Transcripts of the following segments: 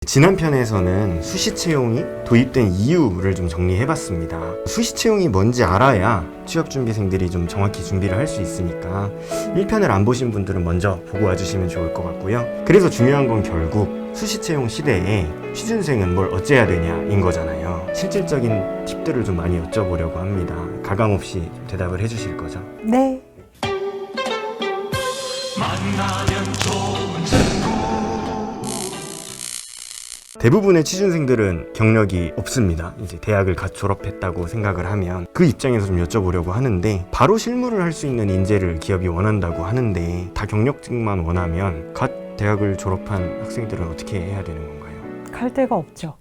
지난 편에서는 수시 채용이 도입된 이유를 좀 정리해봤습니다. 수시 채용이 뭔지 알아야 취업준비생들이 좀 정확히 준비를 할 수 있으니까 1편을 안 보신 분들은 먼저 보고 와주시면 좋을 것 같고요. 그래서 중요한 건 결국 수시 채용 시대에 취준생은 뭘 어째야 되냐인 거잖아요. 실질적인 팁들을 좀 많이 여쭤보려고 합니다. 가감없이 좀 대답을 해주실 거죠? 네. 만나면 좋은 친구. 대부분의 취준생들은 경력이 없습니다. 이제 대학을 갓 졸업했다고 생각을 하면 그 입장에서 좀 여쭤보려고 하는데, 바로 실무를 할 수 있는 인재를 기업이 원한다고 하는데 다 경력직만 원하면 갓 대학을 졸업한 학생들은 어떻게 해야 되는 건가요? 갈 데가 없죠.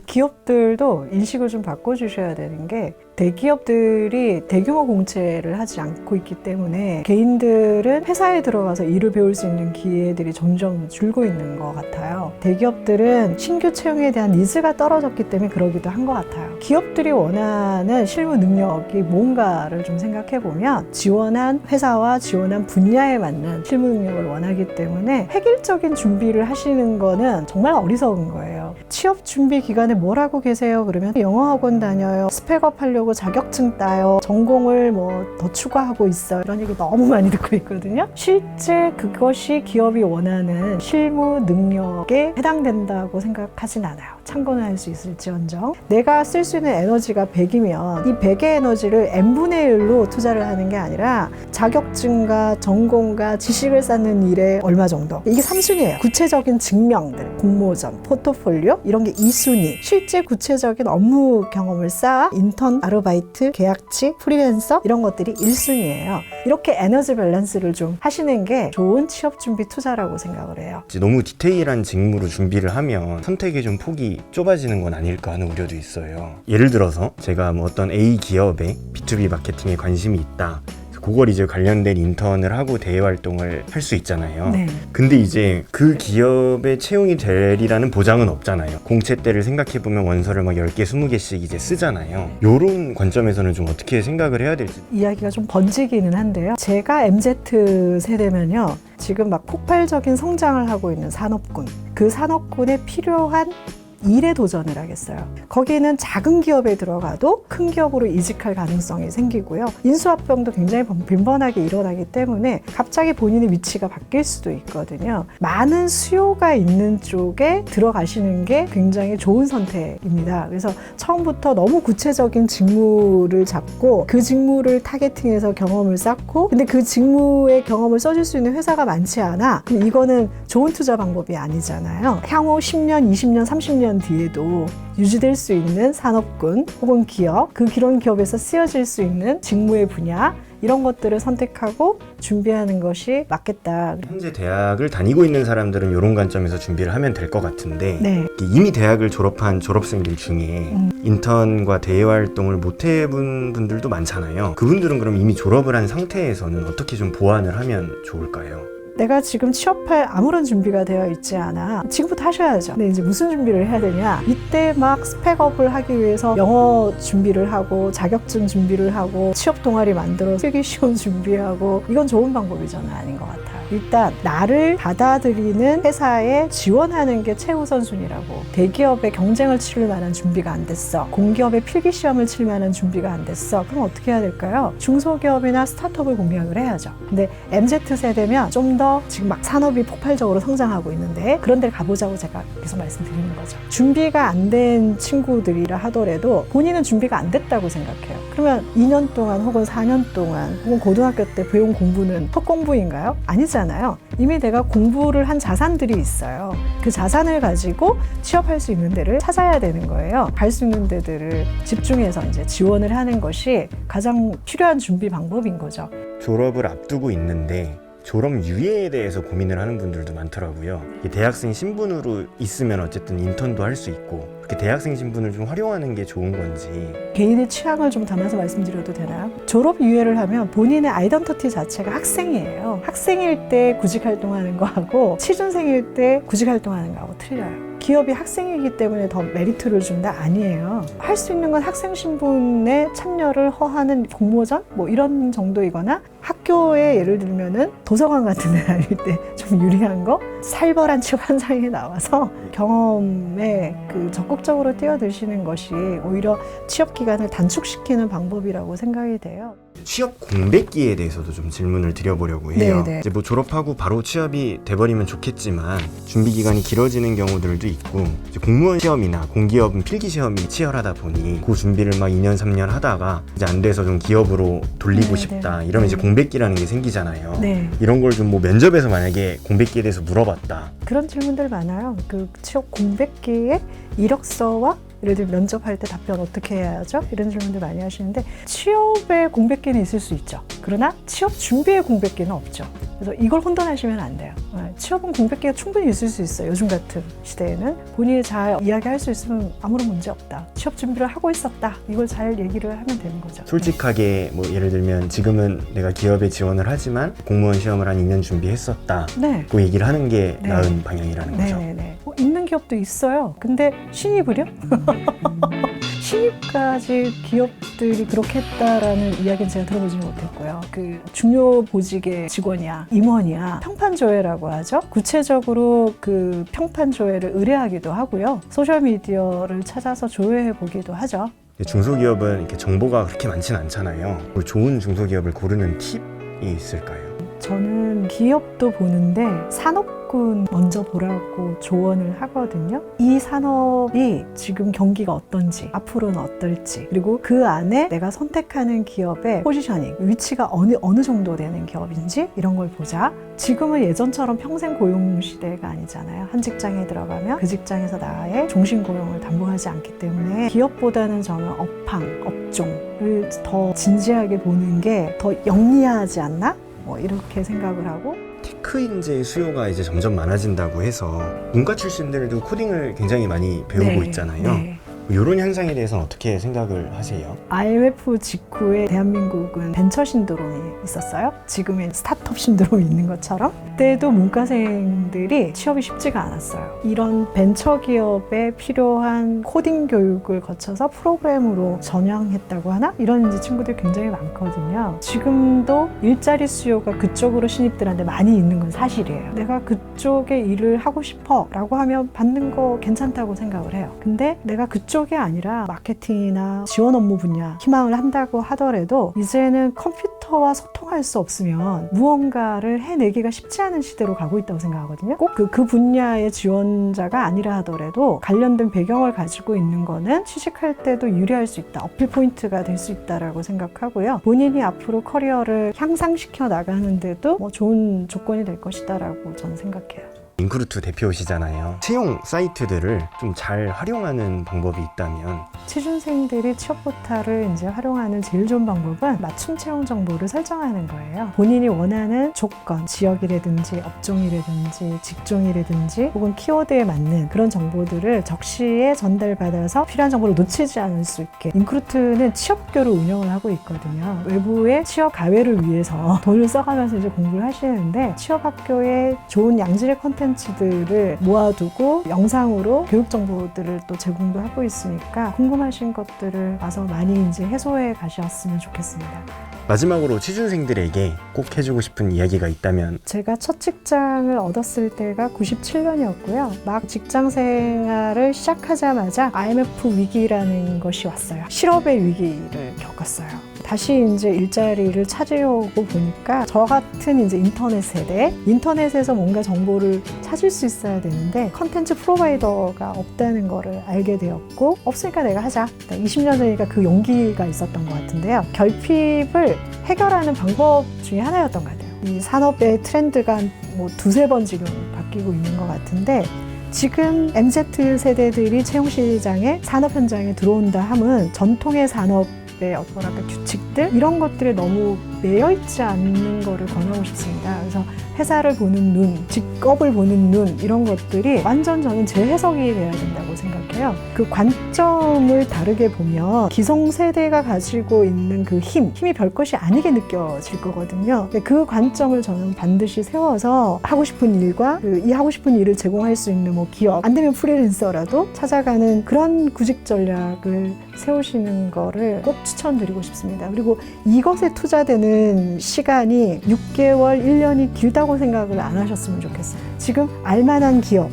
기업들도 인식을 좀 바꿔주셔야 되는 게, 대기업들이 대규모 공채를 하지 않고 있기 때문에 개인들은 회사에 들어가서 일을 배울 수 있는 기회들이 점점 줄고 있는 것 같아요. 대기업들은 신규 채용에 대한 니즈가 떨어졌기 때문에 그러기도 한 것 같아요. 기업들이 원하는 실무 능력이 뭔가를 좀 생각해 보면 지원한 회사와 지원한 분야에 맞는 실무 능력을 원하기 때문에 획일적인 준비를 하시는 거는 정말 어리석은 거예요. 취업 준비 기간에 뭘 하고 계세요? 그러면 영어학원 다녀요, 스펙업 하려고 자격증 따요, 전공을 뭐 더 추가하고 있어요, 이런 얘기 너무 많이 듣고 있거든요. 실제 그것이 기업이 원하는 실무 능력에 해당된다고 생각하진 않아요. 참고는 할 수 있을지언정 내가 쓸 수 있는 에너지가 100이면 이 100의 에너지를 n분의 1로 투자를 하는 게 아니라 자격증과 전공과 지식을 쌓는 일에 얼마 정도, 이게 3순위예요. 구체적인 증명들, 공모전, 포트폴리오 이런 게 2순위, 실제 구체적인 업무 경험을 쌓아 인턴, 아르바이트, 계약직, 프리랜서 이런 것들이 1순위예요. 이렇게 에너지 밸런스를 좀 하시는 게 좋은 취업 준비 투자라고 생각을 해요. 너무 디테일한 직무로 준비를 하면 선택의 좀 폭이 좁아지는 건 아닐까 하는 우려도 있어요. 예를 들어서 제가 뭐 어떤 A 기업에 B2B 마케팅에 관심이 있다, 그걸 이제 관련된 인턴을 하고 대외 활동을 할 수 있잖아요. 네. 근데 이제 그 기업에 채용이 되리라는 보장은 없잖아요. 공채 때를 생각해보면 원서를 막 10개, 20개씩 이제 쓰잖아요. 요런 관점에서는 좀 어떻게 생각을 해야 될지. 이야기가 좀 번지기는 한데요. 제가 MZ 세대면요, 지금 막 폭발적인 성장을 하고 있는 산업군, 그 산업군에 필요한 일에 도전을 하겠어요. 거기는 작은 기업에 들어가도 큰 기업으로 이직할 가능성이 생기고요. 인수합병도 굉장히 빈번하게 일어나기 때문에 갑자기 본인의 위치가 바뀔 수도 있거든요. 많은 수요가 있는 쪽에 들어가시는 게 굉장히 좋은 선택입니다. 그래서 처음부터 너무 구체적인 직무를 잡고 그 직무를 타겟팅해서 경험을 쌓고, 근데 그 직무의 경험을 써줄 수 있는 회사가 많지 않아. 그럼 이거는 좋은 투자 방법이 아니잖아요. 향후 10년, 20년, 30년 뒤에도 유지될 수 있는 산업군 혹은 기업, 그 그런 기업에서 쓰여질 수 있는 직무의 분야, 이런 것들을 선택하고 준비하는 것이 맞겠다. 현재 대학을 다니고 있는 사람들은 이런 관점에서 준비를 하면 될 것 같은데, 네. 이미 대학을 졸업한 졸업생들 중에 인턴과 대외 활동을 못 해본 분들도 많잖아요. 그분들은 그럼 이미 졸업을 한 상태에서는 어떻게 좀 보완을 하면 좋을까요? 내가 지금 취업할 아무런 준비가 되어 있지 않아. 지금부터 하셔야죠. 근데 이제 무슨 준비를 해야 되냐? 이때 막 스펙업을 하기 위해서 영어 준비를 하고 자격증 준비를 하고 취업 동아리 만들어서 쓰기 시험 준비하고, 이건 좋은 방법이잖아요. 아닌 것 같아요. 일단 나를 받아들이는 회사에 지원하는 게 최우선순위라고. 대기업의 경쟁을 치를 만한 준비가 안 됐어, 공기업의 필기시험을 칠 만한 준비가 안 됐어, 그럼 어떻게 해야 될까요? 중소기업이나 스타트업을 공략을 해야죠. 근데 MZ세대면 좀 더 지금 막 산업이 폭발적으로 성장하고 있는데 그런 데를 가보자고 제가 계속 말씀드리는 거죠. 준비가 안 된 친구들이라 하더라도 본인은 준비가 안 됐다고 생각해요. 그러면 2년 동안 혹은 4년 동안 혹은 고등학교 때 배운 공부는 헛공부인가요? 아니잖아요. 이미 내가 공부를 한 자산들이 있어요. 그 자산을 가지고 취업할 수 있는 데를 찾아야 되는 거예요. 갈 수 있는 데들을 집중해서 이제 지원을 하는 것이 가장 필요한 준비 방법인 거죠. 졸업을 앞두고 있는데 졸업 유예에 대해서 고민을 하는 분들도 많더라고요. 대학생 신분으로 있으면 어쨌든 인턴도 할 수 있고 그렇게 대학생 신분을 좀 활용하는 게 좋은 건지. 개인의 취향을 좀 담아서 말씀드려도 되나요? 졸업 이후를 하면 본인의 아이덴티티 자체가 학생이에요. 학생일 때 구직 활동하는 거하고 취준생일 때 구직 활동하는 거하고 틀려요. 기업이 학생이기 때문에 더 메리트를 준다? 아니에요. 할 수 있는 건 학생 신분에 참여를 허하는 공모전? 뭐 이런 정도이거나 학교에 예를 들면은 도서관 같은 데 다닐 때 좀 유리한 거? 살벌한 취업 현장에 나와서 경험에 적극적으로 뛰어드시는 것이 오히려 취업 기간을 단축시키는 방법이라고 생각이 돼요. 취업 공백기에 대해서도 좀 질문을 드려보려고 해요. 네네. 이제 뭐 졸업하고 바로 취업이 돼버리면 좋겠지만 준비 기간이 길어지는 경우들도 있고, 이제 공무원 시험이나 공기업은 필기 시험이 치열하다 보니 그 준비를 막 2년 3년 하다가 이제 안 돼서 좀 기업으로 돌리고 네네. 싶다 이러면 이제 공백기라는 게 생기잖아요. 네. 이런 걸 좀 뭐 면접에서 만약에 공백기에 대해서 물어봤다. 그런 질문들 많아요. 취업 공백기에 이력서와 예를 들면 면접할 때 답변 어떻게 해야 하죠? 이런 질문들 많이 하시는데 취업에 공백기는 있을 수 있죠. 그러나 취업 준비에 공백기는 없죠. 그래서 이걸 혼돈하시면 안 돼요. 취업은 공백기가 충분히 있을 수 있어요. 요즘 같은 시대에는 본인이 잘 이야기할 수 있으면 아무런 문제 없다. 취업 준비를 하고 있었다. 이걸 잘 얘기를 하면 되는 거죠. 솔직하게 뭐 예를 들면 지금은 내가 기업에 지원을 하지만 공무원 시험을 한 2년 준비했었다. 네. 그 얘기를 하는 게 네. 나은 방향이라는 거죠. 네네네. 있는 기업도 있어요. 근데 신입을요? 신입까지 기업들이 그렇게 했다라는 이야기는 제가 들어보지는 못했고요. 중요 보직의 직원이야, 임원이야, 평판조회라고 하죠. 구체적으로 평판 조회를 의뢰하기도 하고요. 소셜미디어를 찾아서 조회해 보기도 하죠. 중소기업은 이렇게 정보가 그렇게 많지는 않잖아요. 좋은 중소기업을 고르는 팁이 있을까요? 저는 기업도 보는데 산업군 먼저 보라고 조언을 하거든요. 이 산업이 지금 경기가 어떤지, 앞으로는 어떨지, 그리고 그 안에 내가 선택하는 기업의 포지셔닝, 위치가 어느 정도 되는 기업인지 이런 걸 보자. 지금은 예전처럼 평생 고용 시대가 아니잖아요. 한 직장에 들어가면 그 직장에서 나의 종신 고용을 담보하지 않기 때문에 기업보다는 저는 업황, 업종을 더 진지하게 보는 게 더 영리하지 않나? 뭐 이렇게 생각을 하고. 테크 인재의 수요가 이제 점점 많아진다고 해서 문과 출신들도 코딩을 굉장히 많이 배우고 있잖아요. 네. 이런 현상에 대해서는 어떻게 생각을 하세요? IMF 직후에 대한민국은 벤처 신드롬이 있었어요. 지금은 스타트업 신드롬이 있는 것처럼. 그때도 문과생들이 취업이 쉽지가 않았어요. 이런 벤처 기업에 필요한 코딩 교육을 거쳐서 프로그램으로 전향했다고 하나? 이런 이제 친구들이 굉장히 많거든요. 지금도 일자리 수요가 그쪽으로 신입들한테 많이 있는 건 사실이에요. 내가 그쪽에 일을 하고 싶어 라고 하면 받는 거 괜찮다고 생각을 해요. 근데 내가 그쪽이 아니라 마케팅이나 지원 업무 분야 희망을 한다고 하더라도 이제는 컴퓨터와 소통할 수 없으면 무언가를 해내기가 쉽지 않은 시대로 가고 있다고 생각하거든요. 꼭 그 분야의 지원자가 아니라 하더라도 관련된 배경을 가지고 있는 거는 취직할 때도 유리할 수 있다. 어필 포인트가 될 수 있다라고 생각하고요. 본인이 앞으로 커리어를 향상시켜 나가는데도 좋은 조건이 될 것이다라고 저는 생각해요. 인크루트 대표시잖아요. 채용 사이트들을 좀 잘 활용하는 방법이 있다면? 취준생들이 취업 포털을 이제 활용하는 제일 좋은 방법은 맞춤 채용 정보를 설정하는 거예요. 본인이 원하는 조건, 지역이라든지 업종이라든지 직종이라든지 혹은 키워드에 맞는 그런 정보들을 적시에 전달받아서 필요한 정보를 놓치지 않을 수 있게. 인크루트는 취업교를 운영을 하고 있거든요. 외부의 취업 가외를 위해서 돈을 써가면서 이제 공부를 하시는데 취업학교에 좋은 양질의 콘텐츠들을 모아두고 영상으로 교육 정보들을 또 제공도 하고 있으니까 궁금하신 것들을 와서 많이 이제 해소해 가셨으면 좋겠습니다. 마지막으로 취준생들에게 꼭 해주고 싶은 이야기가 있다면? 제가 첫 직장을 얻었을 때가 97년이었고요. 막 직장 생활을 시작하자마자 IMF 위기라는 것이 왔어요. 실업의 위기를 겪었어요. 다시 이제 일자리를 찾으려고 보니까 저 같은 이제 인터넷 세대, 인터넷에서 뭔가 정보를 찾을 수 있어야 되는데 컨텐츠 프로바이더가 없다는 거를 알게 되었고, 없으니까 내가 하자. 20년 전이니까 그 용기가 있었던 것 같은데요. 결핍을 해결하는 방법 중에 하나였던 것 같아요. 이 산업의 트렌드가 두세 번 지금 바뀌고 있는 것 같은데, 지금 MZ 세대들이 채용 시장에 산업 현장에 들어온다 함은 전통의 산업 어떤 규칙들 이런 것들에 너무 매여 있지 않는 거를 권하고 싶습니다. 그래서 회사를 보는 눈, 직업을 보는 눈 이런 것들이 완전 저는 재해석이 돼야 된다고 생각해요. 그 관점을 다르게 보면 기성세대가 가지고 있는 그 힘이 별것이 아니게 느껴질 거거든요. 근데 그 관점을 저는 반드시 세워서 하고 싶은 일과 이 하고 싶은 일을 제공할 수 있는 뭐 기업, 안 되면 프리랜서라도 찾아가는 그런 구직 전략을 세우시는 거를 꼭 추천드리고 싶습니다. 그리고 이것에 투자되는 시간이 6개월, 1년이 길다고 생각을 안 하셨으면 좋겠어요. 지금 알만한 기업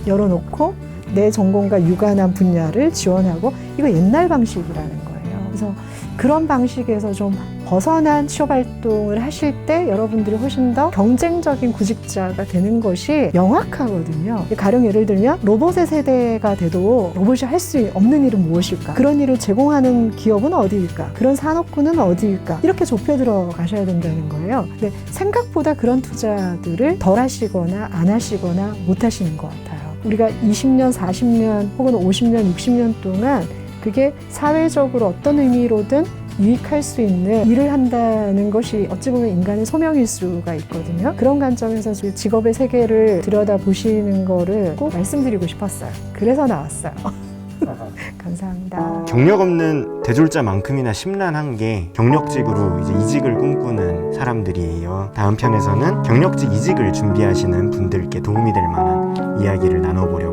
열어놓고 내 전공과 유관한 분야를 지원하고 이거 옛날 방식이라는 거예요. 그래서 그런 방식에서 좀 벗어난 취업 활동을 하실 때 여러분들이 훨씬 더 경쟁적인 구직자가 되는 것이 명확하거든요. 가령 예를 들면 로봇의 세대가 돼도 로봇이 할 수 없는 일은 무엇일까? 그런 일을 제공하는 기업은 어디일까? 그런 산업군은 어디일까? 이렇게 좁혀 들어가셔야 된다는 거예요. 근데 생각보다 그런 투자들을 덜 하시거나 안 하시거나 못 하시는 것 같아요. 우리가 20년, 40년 혹은 50년, 60년 동안 그게 사회적으로 어떤 의미로든 유익할 수 있는 일을 한다는 것이 어찌 보면 인간의 소명일 수가 있거든요. 그런 관점에서 직업의 세계를 들여다보시는 거를 꼭 말씀드리고 싶었어요. 그래서 나왔어요. 감사합니다. 경력 없는 대졸자만큼이나 심란한 게 경력직으로 이제 이직을 꿈꾸는 사람들이에요. 다음 편에서는 경력직 이직을 준비하시는 분들께 도움이 될 만한 이야기를 나눠보려고